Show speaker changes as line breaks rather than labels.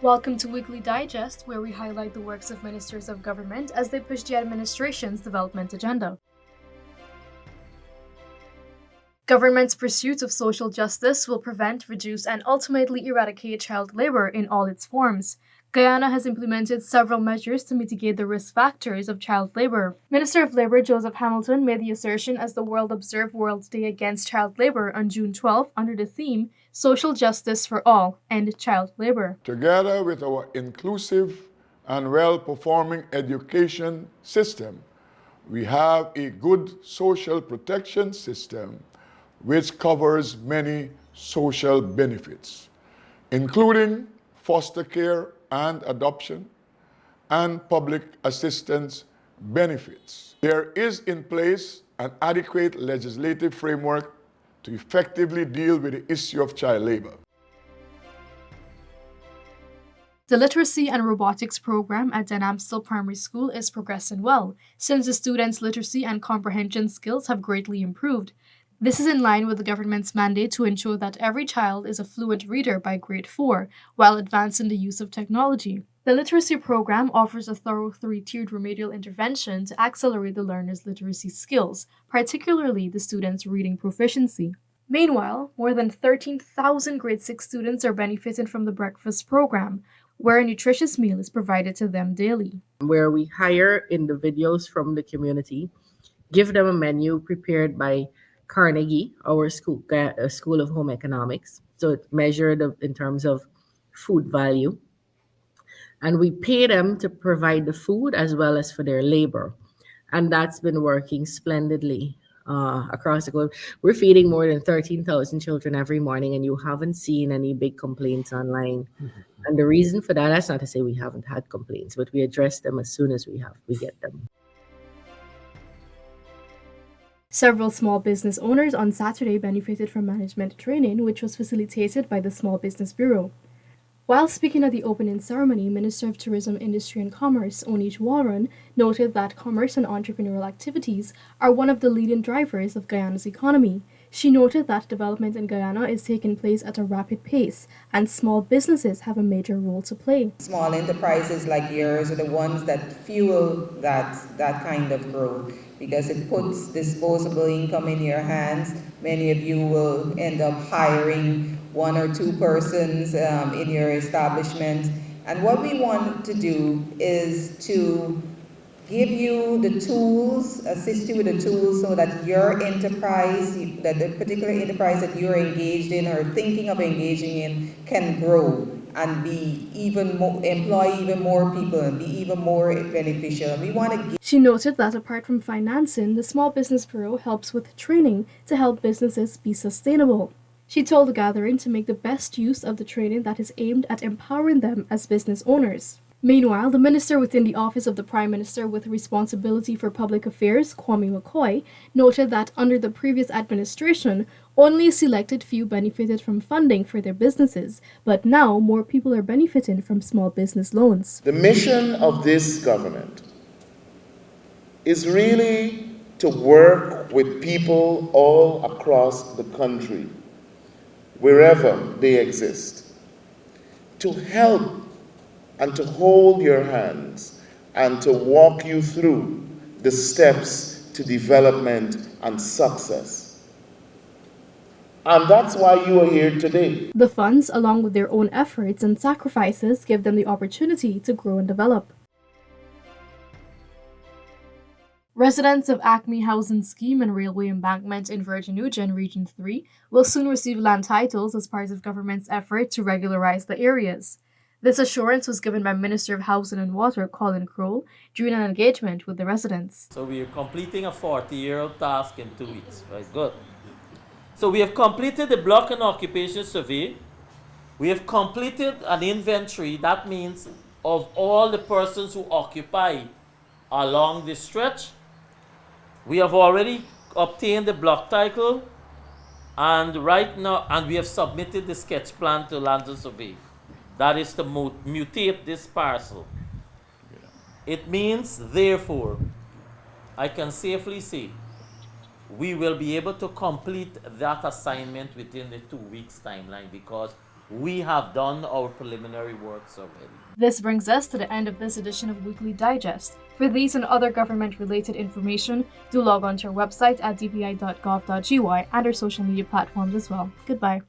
Welcome to Weekly Digest, where we highlight the works of ministers of government as they push the administration's development agenda. Government's pursuit of social justice will prevent, reduce, and ultimately eradicate child labor in all its forms. Guyana has implemented several measures to mitigate the risk factors of child labor. Minister of Labor Joseph Hamilton made the assertion as the world observed World Day Against Child Labor on June 12 under the theme Social Justice for All, End Child Labor.
Together with our inclusive and well-performing education system, we have a good social protection system which covers many social benefits, including foster care and adoption, and public assistance benefits. There is in place an adequate legislative framework to effectively deal with the issue of child labor.
The literacy and robotics program at Denhamstil Primary School is progressing well, since the students' literacy and comprehension skills have greatly improved. This is in line with the government's mandate to ensure that every child is a fluent reader by grade 4, while advancing the use of technology. The literacy program offers a thorough 3-tiered remedial intervention to accelerate the learners' literacy skills, particularly the students' reading proficiency. Meanwhile, more than 13,000 grade 6 students are benefiting from the breakfast program, where a nutritious meal is provided to them daily.
Where we hire individuals from the community, give them a menu prepared by Carnegie, our school of home economics. So it's measured in terms of food value. And we pay them to provide the food as well as for their labor. And that's been working splendidly across the globe. We're feeding more than 13,000 children every morning, and you haven't seen any big complaints online. And the reason for that's not to say we haven't had complaints, but we address them as soon as we get them.
Several small business owners on Saturday benefited from management training, which was facilitated by the Small Business Bureau. While speaking at the opening ceremony, Minister of Tourism, Industry and Commerce, Onish Warren, noted that commerce and entrepreneurial activities are one of the leading drivers of Guyana's economy. She noted that development in Guyana is taking place at a rapid pace, and small businesses have a major role to play.
Small enterprises like yours are the ones that fuel that kind of growth, because it puts disposable income in your hands. Many of you will end up hiring 1 or 2 persons in your establishment. And what we want to do is to give you the tools, assist you with the tools so that your enterprise, that the particular enterprise that you're engaged in or thinking of engaging in can grow and be even more, employ even more people and be even more beneficial. We want to.
She noted that apart from financing, the Small Business Bureau helps with training to help businesses be sustainable. She told the gathering to make the best use of the training that is aimed at empowering them as business owners. Meanwhile, the minister within the Office of the Prime Minister with responsibility for public affairs, Kwame McCoy, noted that under the previous administration, only a selected few benefited from funding for their businesses, but now more people are benefiting from small business loans.
The mission of this government is really to work with people all across the country, wherever they exist, to help and to hold your hands and to walk you through the steps to development and success. And that's why you are here today.
The funds, along with their own efforts and sacrifices, give them the opportunity to grow and develop. Residents of Acme Housing Scheme and Railway Embankment in Virgin Eugen Region 3 will soon receive land titles as part of government's effort to regularize the areas. This assurance was given by Minister of Housing and Water, Colin Crowell, during an engagement with the residents.
So we are completing a 40-year-old task in 2 weeks. Right, good. So we have completed the block and occupation survey. We have completed an inventory, that means of all the persons who occupy along this stretch. We have already obtained the block title, and right now, and we have submitted the sketch plan to Land Survey. That is to mutate this parcel. It means, therefore, I can safely say, we will be able to complete that assignment within the 2 weeks timeline, because we have done our preliminary works already.
This brings us to the end of this edition of Weekly Digest. For these and other government-related information, do log on to our website at dpi.gov.gy and our social media platforms as well. Goodbye.